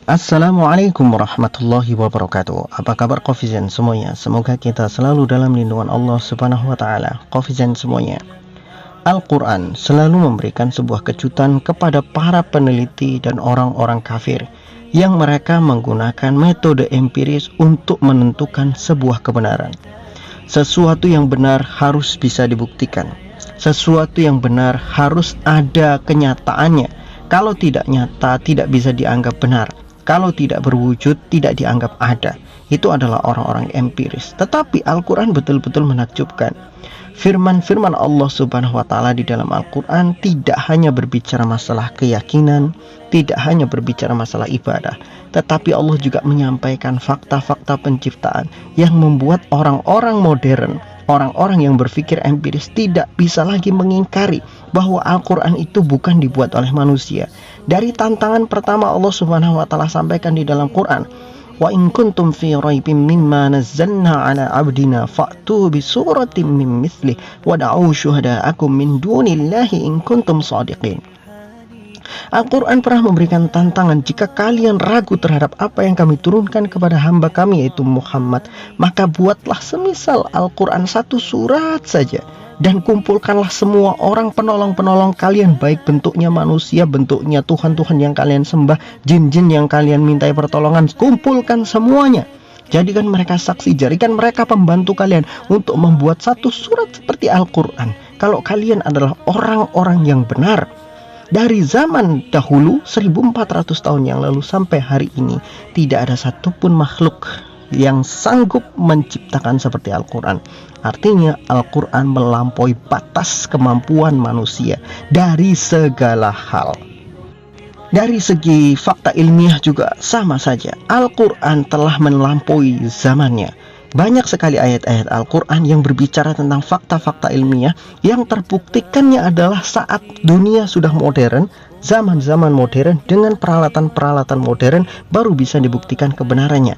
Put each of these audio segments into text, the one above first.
Assalamualaikum warahmatullahi wabarakatuh. Apa kabar Kofizen semuanya? Semoga kita selalu dalam lindungan Allah subhanahu wa ta'ala. Kofizen semuanya, Al-Quran selalu memberikan sebuah kejutan kepada para peneliti dan orang-orang kafir yang mereka menggunakan metode empiris untuk menentukan sebuah kebenaran. Sesuatu yang benar harus bisa dibuktikan. Sesuatu yang benar harus ada kenyataannya. Kalau tidak nyata, tidak bisa dianggap benar. Kalau tidak berwujud, tidak dianggap ada. Itu adalah orang-orang empiris. Tetapi Al-Quran betul-betul menakjubkan. Firman-firman Allah subhanahu wa ta'ala di dalam Al-Quran tidak hanya berbicara masalah keyakinan, tidak hanya berbicara masalah ibadah, tetapi Allah juga menyampaikan fakta-fakta penciptaan yang membuat orang-orang modern, orang-orang yang berpikir empiris tidak bisa lagi mengingkari bahwa Al-Quran itu bukan dibuat oleh manusia. Dari tantangan pertama Allah subhanahu wa ta'ala sampaikan di dalam Quran, wa in kuntum fi raibin mimma nazzalna ala abdina fa'tu bi suratin min mithlih wad'u syuhada'akum min dunillahi in kuntum shadiqin. Al-Quran pernah memberikan tantangan, jika kalian ragu terhadap apa yang kami turunkan kepada hamba kami yaitu Muhammad, maka buatlah semisal Al-Quran satu surat saja dan kumpulkanlah semua orang penolong-penolong kalian, baik bentuknya manusia, bentuknya Tuhan-Tuhan yang kalian sembah, jin-jin yang kalian mintai pertolongan, kumpulkan semuanya. Jadikan mereka saksi, jadikan mereka pembantu kalian untuk membuat satu surat seperti Al-Quran. Kalau kalian adalah orang-orang yang benar. Dari zaman dahulu 1400 tahun yang lalu sampai hari ini, tidak ada satupun makhluk yang sanggup menciptakan seperti Al-Quran. Artinya Al-Quran melampaui batas kemampuan manusia dari segala hal. Dari segi fakta ilmiah juga sama saja. Al-Quran telah melampaui zamannya. Banyak sekali ayat-ayat Al-Quran yang berbicara tentang fakta-fakta ilmiah yang terbuktikannya adalah saat dunia sudah modern, zaman-zaman modern dengan peralatan-peralatan modern baru bisa dibuktikan kebenarannya.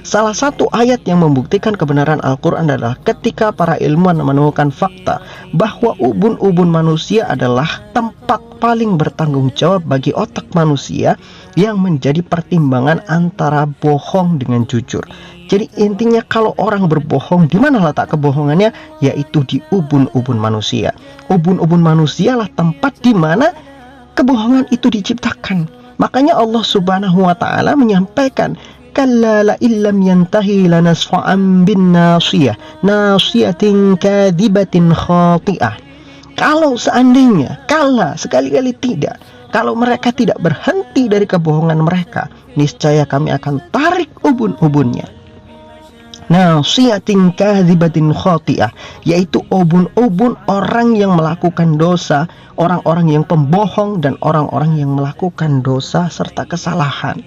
Salah satu ayat yang membuktikan kebenaran Al-Quran adalah ketika para ilmuwan menemukan fakta bahwa ubun-ubun manusia adalah tempat paling bertanggung jawab bagi otak manusia yang menjadi pertimbangan antara bohong dengan jujur. Jadi intinya kalau orang berbohong, di mana letak kebohongannya? Yaitu di ubun-ubun manusia. Ubun-ubun manusia lah tempat di mana kebohongan itu diciptakan. Makanya Allah subhanahu wa ta'ala menyampaikan, kalla la illam yantahi lanasfa'an bin nasiyah nasiyatin kadhibatin khati'ah. Kalau seandainya, sekali-kali tidak, kalau mereka tidak berhenti dari kebohongan mereka, niscaya kami akan tarik ubun-ubunnya. Nasiyatin kadhibatin khati'ah, yaitu ubun-ubun orang yang melakukan dosa, orang-orang yang pembohong dan orang-orang yang melakukan dosa serta kesalahan.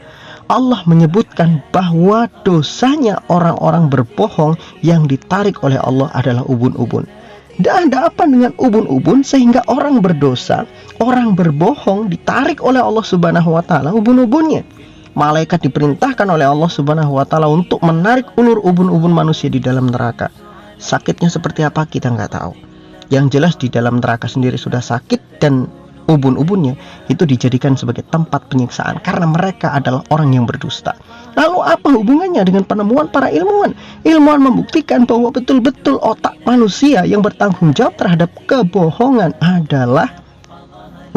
Allah menyebutkan bahwa dosanya orang-orang berbohong yang ditarik oleh Allah adalah ubun-ubun. Dan ada apa dengan ubun-ubun sehingga orang berdosa, orang berbohong ditarik oleh Allah subhanahu wa ta'ala ubun-ubunnya. Malaikat diperintahkan oleh Allah subhanahu wa ta'ala untuk menarik ulur ubun-ubun manusia di dalam neraka. Sakitnya seperti apa kita nggak tahu. Yang jelas di dalam neraka sendiri sudah sakit, dan ubun-ubunnya itu dijadikan sebagai tempat penyiksaan karena mereka adalah orang yang berdusta. Lalu apa hubungannya dengan penemuan para ilmuwan? Ilmuwan membuktikan bahwa betul-betul otak manusia yang bertanggung jawab terhadap kebohongan adalah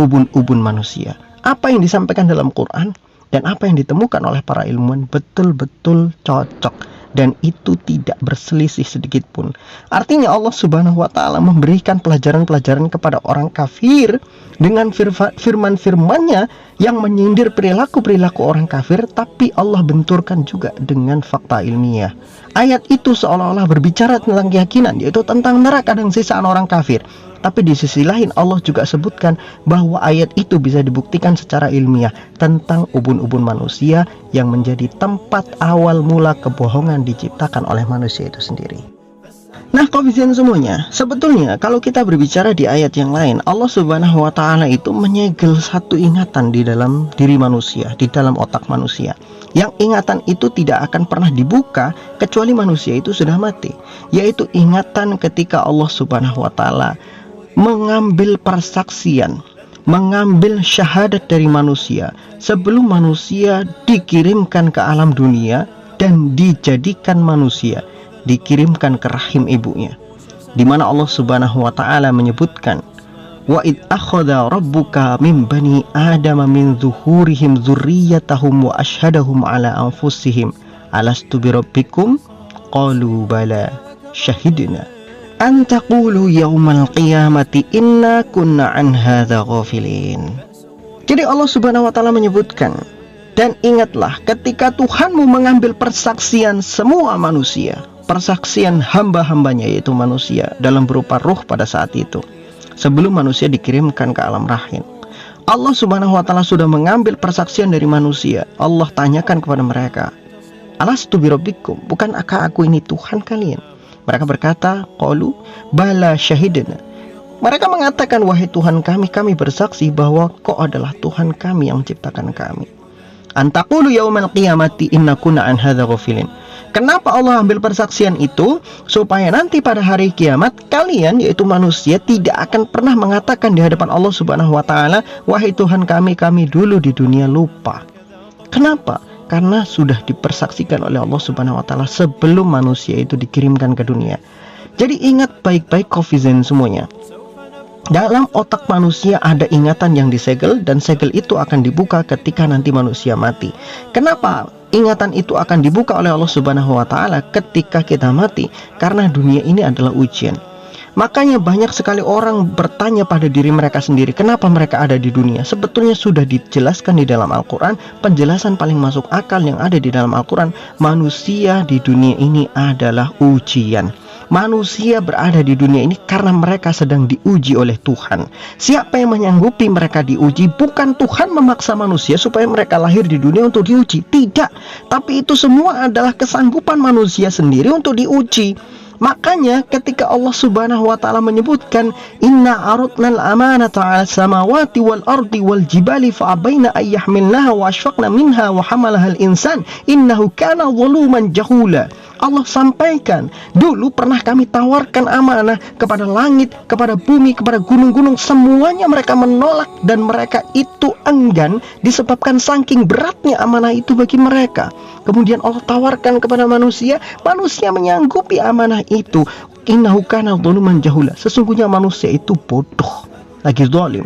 ubun-ubun manusia. Apa yang disampaikan dalam Quran dan apa yang ditemukan oleh para ilmuwan betul-betul cocok, dan itu tidak berselisih sedikit pun. Artinya Allah subhanahu wa ta'ala memberikan pelajaran-pelajaran kepada orang kafir dengan firman-firmannya yang menyindir perilaku-perilaku orang kafir, tapi Allah benturkan juga dengan fakta ilmiah. Ayat itu seolah-olah berbicara tentang keyakinan, yaitu tentang neraka dan sisaan orang kafir. Tapi di sisi lain Allah juga sebutkan bahwa ayat itu bisa dibuktikan secara ilmiah tentang ubun-ubun manusia yang menjadi tempat awal mula kebohongan diciptakan oleh manusia itu sendiri. Nah, Kofizen semuanya, sebetulnya kalau kita berbicara di ayat yang lain, Allah subhanahu wa ta'ala itu menyegel satu ingatan di dalam diri manusia, di dalam otak manusia. Yang ingatan itu tidak akan pernah dibuka kecuali manusia itu sudah mati, yaitu ingatan ketika Allah subhanahu wa ta'ala mengambil persaksian mengambil syahadat dari manusia sebelum manusia dikirimkan ke alam dunia dan dijadikan manusia, dikirimkan ke rahim ibunya, di mana Allah Subhanahu wa taala menyebutkan, wa id akhadha rabbuka min bani adama min zuhurihim dzurriyyatahum wa ashhadahum ala anfusihim alastu birabbikum qalu bala syahidna an taqulu yaumal qiyamati inna kunna an hadza ghafilin. Jadi Allah Subhanahu wa taala menyebutkan, dan ingatlah ketika Tuhanmu mengambil persaksian semua manusia, persaksian hamba-hambanya yaitu manusia dalam berupa ruh pada saat itu, sebelum manusia dikirimkan ke alam rahim. Allah Subhanahu wa taala sudah mengambil persaksian dari manusia. Allah tanyakan kepada mereka, alastu birabbikum, bukankah aku ini Tuhan kalian? Mereka berkata, qalu bala syahidna. Mereka mengatakan, wahai Tuhan kami, kami bersaksi bahwa Kau adalah Tuhan kami yang menciptakan kami. Antaqulu yaumal qiyamati inna kunna an hadza ghafilin. Kenapa Allah ambil persaksian itu? Supaya nanti pada hari kiamat kalian, yaitu manusia, tidak akan pernah mengatakan di hadapan Allah Subhanahu wa taala, wahai Tuhan kami, kami dulu di dunia lupa. Kenapa? Karena sudah dipersaksikan oleh Allah Subhanahu wa taala sebelum manusia itu dikirimkan ke dunia. Jadi ingat baik-baik Kofizen semuanya. Dalam otak manusia ada ingatan yang disegel, dan segel itu akan dibuka ketika nanti manusia mati. Kenapa ingatan itu akan dibuka oleh Allah Subhanahu wa taala ketika kita mati? Karena dunia ini adalah ujian. Makanya banyak sekali orang bertanya pada diri mereka sendiri, kenapa mereka ada di dunia? Sebetulnya sudah dijelaskan di dalam Al-Quran. Penjelasan paling masuk akal yang ada di dalam Al-Quran, manusia di dunia ini adalah ujian. Manusia berada di dunia ini karena mereka sedang diuji oleh Tuhan. Siapa yang menyanggupi mereka diuji? Bukan Tuhan memaksa manusia supaya mereka lahir di dunia untuk diuji, tidak. Tapi itu semua adalah kesanggupan manusia sendiri untuk diuji. Makanya ketika Allah Subhanahu wa taala menyebutkan, inna arutnal amanata 'ala samawati wal ardi wal jibali fa abaina ayyahmilnaha wa ashfaqna minha wa hamalaha al insan innahu kana zaluman jahula. Allah sampaikan, dulu pernah kami tawarkan amanah kepada langit, kepada bumi, kepada gunung-gunung, semuanya mereka menolak dan mereka itu enggan disebabkan saking beratnya amanah itu bagi mereka. Kemudian Allah tawarkan kepada manusia, manusia menyanggupi amanah itu. Innahu kana zaluman jahula. Sesungguhnya manusia itu bodoh, lagi dolim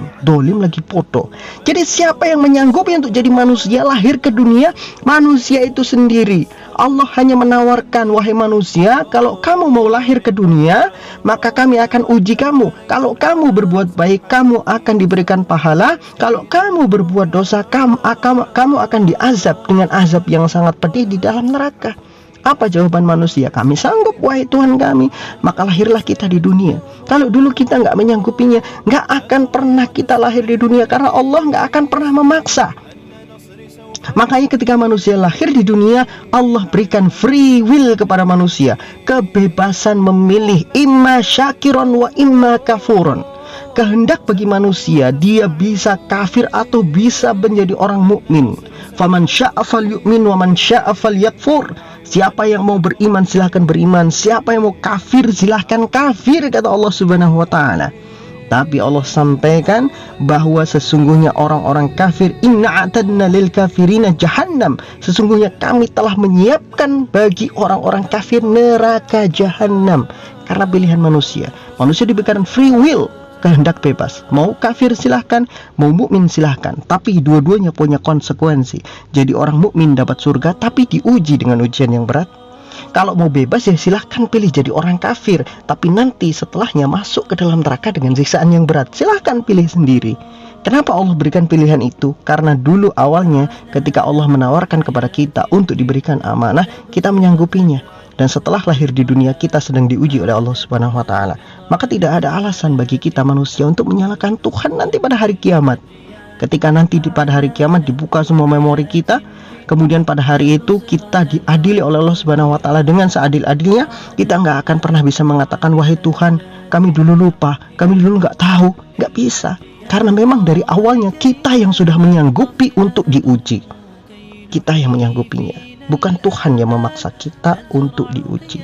lagi bodoh. Jadi siapa yang menyanggupi untuk jadi manusia lahir ke dunia? Manusia itu sendiri. Allah hanya menawarkan, wahai manusia, kalau kamu mau lahir ke dunia, maka kami akan uji kamu. Kalau kamu berbuat baik, kamu akan diberikan pahala. Kalau kamu berbuat dosa, kamu akan diazab dengan azab yang sangat pedih di dalam neraka. Apa jawaban manusia? Kami sanggup, wahai Tuhan kami. Maka lahirlah kita di dunia. Kalau dulu kita nggak menyanggupinya, nggak akan pernah kita lahir di dunia, karena Allah nggak akan pernah memaksa. Makanya ketika manusia lahir di dunia, Allah berikan free will kepada manusia, kebebasan memilih, imma syakiron wa imma kafuron. Kehendak bagi manusia, dia bisa kafir atau bisa menjadi orang mukmin. Faman syaa falyu'min wa man syaa falyakfur. Siapa yang mau beriman silahkan beriman, siapa yang mau kafir silahkan kafir, kata Allah Subhanahu wa taala. Tapi Allah sampaikan bahwa sesungguhnya orang-orang kafir, inna a'tadna lil kafirina jahannam, sesungguhnya kami telah menyiapkan bagi orang-orang kafir neraka jahannam. Karena pilihan manusia. Manusia diberikan free will, kehendak bebas. Mau kafir silahkan, mau mukmin silahkan. Tapi dua-duanya punya konsekuensi. Jadi orang mukmin dapat surga, tapi diuji dengan ujian yang berat. Kalau mau bebas ya silahkan pilih jadi orang kafir, tapi nanti setelahnya masuk ke dalam neraka dengan siksaan yang berat. Silahkan pilih sendiri. Kenapa Allah berikan pilihan itu? Karena dulu awalnya ketika Allah menawarkan kepada kita untuk diberikan amanah, kita menyanggupinya. Dan setelah lahir di dunia, kita sedang diuji oleh Allah Subhanahu wa taala. Maka tidak ada alasan bagi kita manusia untuk menyalahkan Tuhan nanti pada hari kiamat. Ketika nanti pada hari kiamat dibuka semua memori kita, kemudian pada hari itu kita diadili oleh Allah Subhanahu wa taala dengan seadil-adilnya, kita nggak akan pernah bisa mengatakan, wahai Tuhan, kami dulu lupa, kami dulu nggak tahu. Nggak bisa. Karena memang dari awalnya kita yang sudah menyanggupi untuk diuji. Kita yang menyanggupinya, bukan Tuhan yang memaksa kita untuk diuji.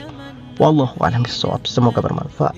Wallahu a'lam bishawab. Semoga bermanfaat.